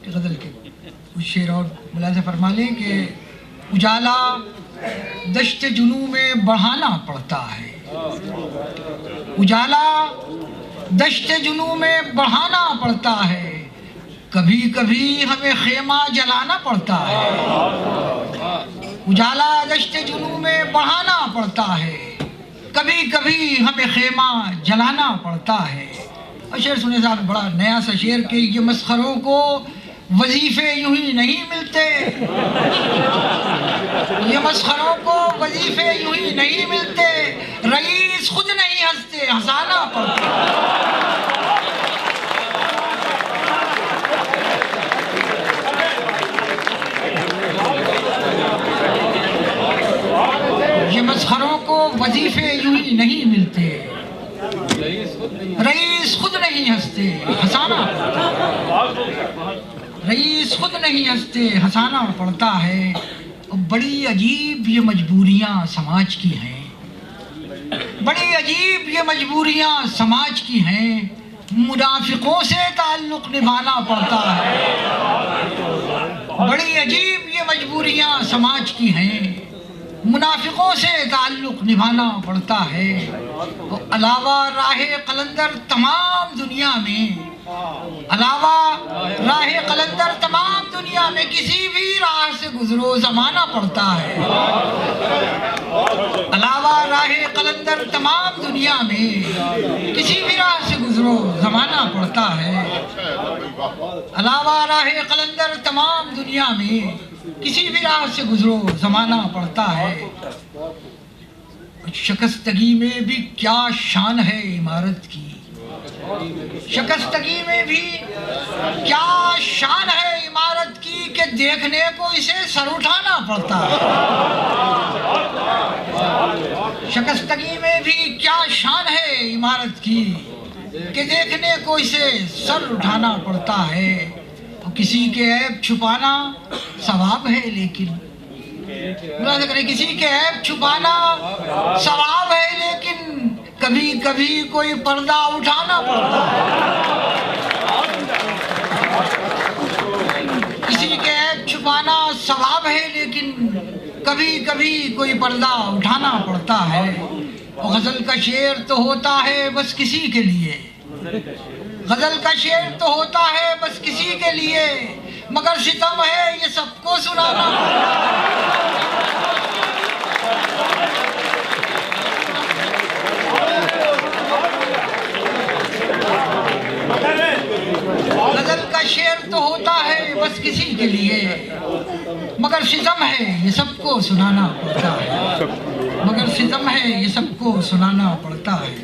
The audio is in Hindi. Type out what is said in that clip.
गज़ल के कुछ शेर और मुलाज़ा फरमा लें कि उजाला दश्त जुनू में बढ़ाना पड़ता है, उजाला दश्त जुनू में बढ़ाना पड़ता है, कभी कभी हमें खेमा जलाना पड़ता है। उजाला दश्त जुनू में बढ़ाना पड़ता है, कभी कभी हमें खेमा जलाना पड़ता है। और शेर सुने साहब, बड़ा नया सा शेर के ये मस्खरों को वजीफे यूं ही नहीं मिलते, ये मस्खरों को वजीफे यूं ही नहीं मिलते, रईस खुद नहीं हंसते हंसाना पड़ता है। ये मस्खरों को वजीफे यूं ही नहीं मिलते, रईस खुद नहीं हंसते हंसाना पड़ता है, रईस खुद नहीं हंसते हंसाना पड़ता है। और बड़ी अजीब ये मजबूरियां समाज की हैं, बड़ी अजीब ये मजबूरियां समाज की हैं, मुनाफिकों से ताल्लुक निभाना पड़ता है। बड़ी अजीब ये मजबूरियां समाज की हैं, मुनाफिकों से ताल्लुक निभाना पड़ता है। और अलावा राहे कलंदर तमाम दुनिया में, अलावा राहे कलंदर तमाम दुनिया में किसी भी राह से गुजरो जमाना पड़ता है। अलावा राहे कलंदर तमाम दुनिया में किसी भी राह से गुजरो जमाना पड़ता है। अलावा राहे कलंदर तमाम दुनिया में किसी भी राह से गुजरो जमाना पड़ता है। शिकस्तगी में भी क्या शान है इमारत की, शिकस्तगी में भी क्या शान है इमारत की, कि देखने को इसे सर उठाना पड़ता है। शिकस्तगी में भी क्या शान है इमारत की, कि देखने को इसे सर उठाना पड़ता है। और किसी के ऐब छुपाना सवाब है, लेकिन किसी के ऐब छुपाना सवाब है, लेकिन कभी कभी कोई पर्दा उठाना पड़ता है। किसी के ऐब छुपाना सवाब है, लेकिन कभी कभी कोई पर्दा उठाना पड़ता है। और गजल का शेर तो होता है बस किसी के लिए, गजल का शेर तो होता है बस किसी के लिए, मगर सितम है ये सबको सुनाना पड़ता है। गजल का शेर तो होता है बस किसी के लिए, मगर सितम है ये सबको सुनाना पड़ता है, मगर सितम है ये सबको सुनाना पड़ता है।